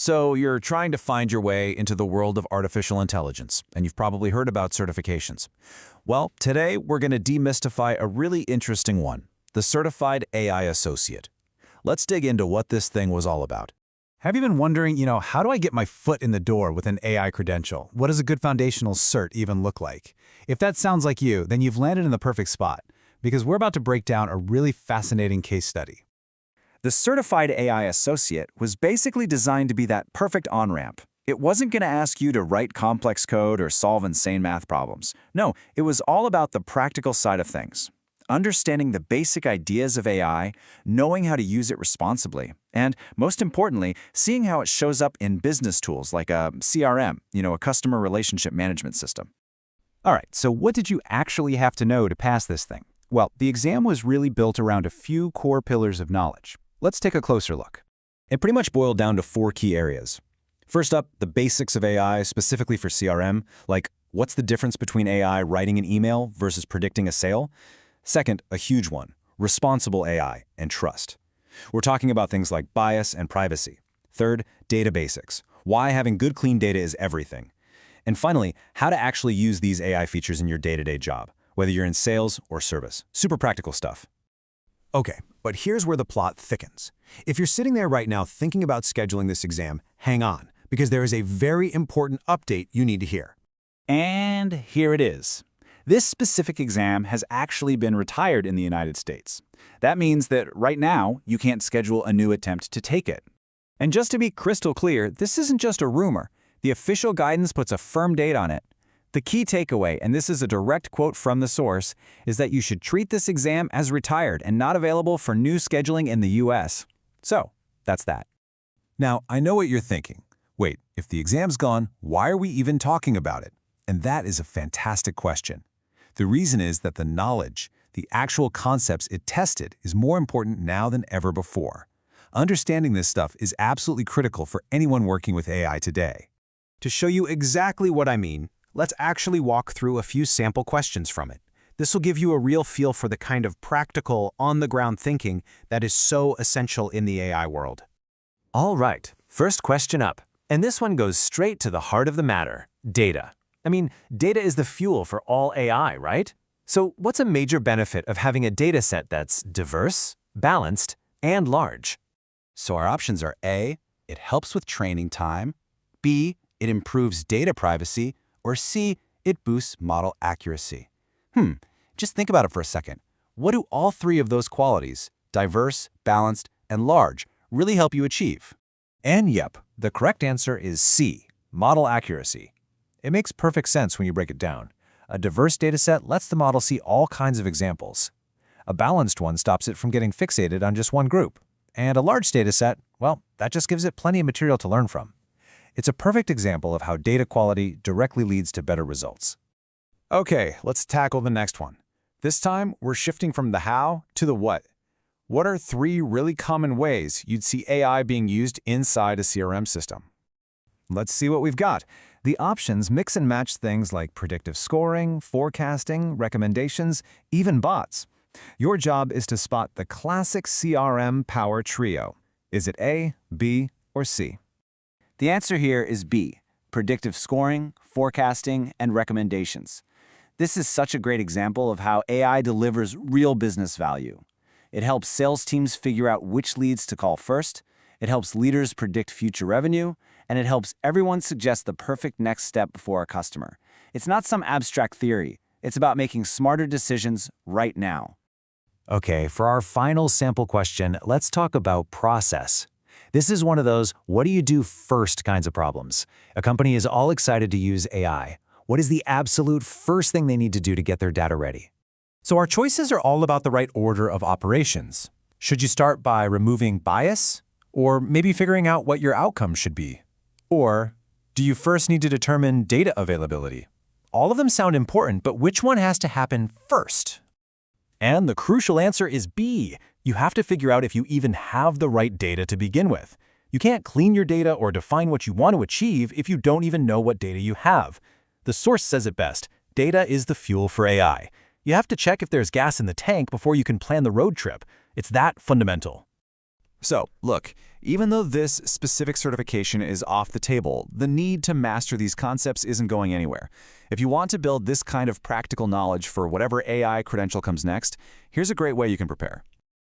So you're trying to find your way into the world of artificial intelligence, and you've probably heard about certifications. Well, today we're going to demystify a really interesting one, the Certified AI Associate. Let's dig into what this thing was all about. Have you been wondering, how do I get my foot in the door with an AI credential? What does a good foundational cert even look like? If that sounds like you, then you've landed in the perfect spot, because we're about to break down a really fascinating case study. The Certified AI Associate was basically designed to be that perfect on-ramp. It wasn't going to ask you to write complex code or solve insane math problems. No, it was all about the practical side of things. Understanding the basic ideas of AI, knowing how to use it responsibly, and, most importantly, seeing how it shows up in business tools like a CRM, a customer relationship management system. All right, so what did you actually have to know to pass this thing? Well, the exam was really built around a few core pillars of knowledge. Let's take a closer look. It pretty much boiled down to 4 key areas. First up, the basics of AI, specifically for CRM, like what's the difference between AI writing an email versus predicting a sale? Second, a huge one, responsible AI and trust. We're talking about things like bias and privacy. Third, data basics, why having good clean data is everything. And finally, how to actually use these AI features in your day-to-day job, whether you're in sales or service. Super practical stuff. Okay, but here's where the plot thickens. If you're sitting there right now thinking about scheduling this exam, hang on, because there is a very important update you need to hear. And here it is. This specific exam has actually been retired in the United States. That means that right now, you can't schedule a new attempt to take it. And just to be crystal clear, this isn't just a rumor. The official guidance puts a firm date on it. The key takeaway, and this is a direct quote from the source, is that you should treat this exam as retired and not available for new scheduling in the US. So, that's that. Now, I know what you're thinking. Wait, if the exam's gone, why are we even talking about it? And that is a fantastic question. The reason is that the knowledge, the actual concepts it tested, is more important now than ever before. Understanding this stuff is absolutely critical for anyone working with AI today. To show you exactly what I mean, let's actually walk through a few sample questions from it. This will give you a real feel for the kind of practical, on-the-ground thinking that is so essential in the AI world. All right, first question up. And this one goes straight to the heart of the matter, data. I mean, data is the fuel for all AI, right? So what's a major benefit of having a data set that's diverse, balanced, and large? So our options are A, it helps with training time, B, it improves data privacy, or C, it boosts model accuracy. Just think about it for a second. What do all 3 of those qualities, diverse, balanced, and large, really help you achieve? And yep, the correct answer is C, model accuracy. It makes perfect sense when you break it down. A diverse dataset lets the model see all kinds of examples. A balanced one stops it from getting fixated on just one group. And a large dataset, well, that just gives it plenty of material to learn from. It's a perfect example of how data quality directly leads to better results. Okay, let's tackle the next one. This time, we're shifting from the how to the what. What are 3 really common ways you'd see AI being used inside a CRM system? Let's see what we've got. The options mix and match things like predictive scoring, forecasting, recommendations, even bots. Your job is to spot the classic CRM power trio. Is it A, B, or C? The answer here is B, predictive scoring, forecasting, and recommendations. This is such a great example of how AI delivers real business value. It helps sales teams figure out which leads to call first, it helps leaders predict future revenue, and it helps everyone suggest the perfect next step for a customer. It's not some abstract theory. It's about making smarter decisions right now. Okay, for our final sample question, let's talk about process. This is one of those what do you do first kinds of problems. A company is all excited to use AI. What is the absolute first thing they need to do to get their data ready? So our choices are all about the right order of operations. Should you start by removing bias? Or maybe figuring out what your outcome should be? Or do you first need to determine data availability? All of them sound important, but which one has to happen first? And the crucial answer is B. You have to figure out if you even have the right data to begin with. You can't clean your data or define what you want to achieve if you don't even know what data you have. The source says it best, data is the fuel for AI. You have to check if there's gas in the tank before you can plan the road trip. It's that fundamental. So, look, even though this specific certification is off the table, the need to master these concepts isn't going anywhere. If you want to build this kind of practical knowledge for whatever AI credential comes next, here's a great way you can prepare.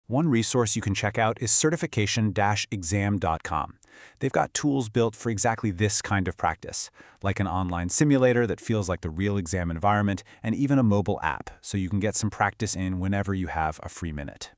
One resource you can check out is certification-exam.com. They've got tools built for exactly this kind of practice, like an online simulator that feels like the real exam environment, and even a mobile app, so you can get some practice in whenever you have a free minute.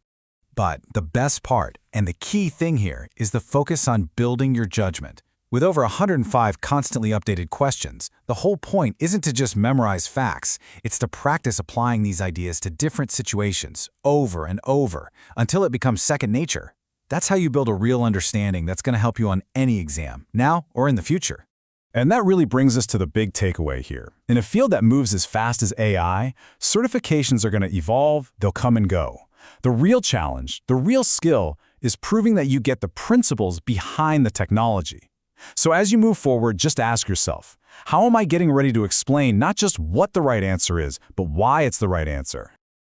But the best part, and the key thing here, is the focus on building your judgment. With over 105 constantly updated questions, the whole point isn't to just memorize facts, it's to practice applying these ideas to different situations over and over until it becomes second nature. That's how you build a real understanding that's going to help you on any exam, now or in the future. And that really brings us to the big takeaway here. In a field that moves as fast as AI, certifications are going to evolve, they'll come and go. The real challenge, the real skill, is proving that you get the principles behind the technology. So as you move forward, just ask yourself, how am I getting ready to explain not just what the right answer is, but why it's the right answer?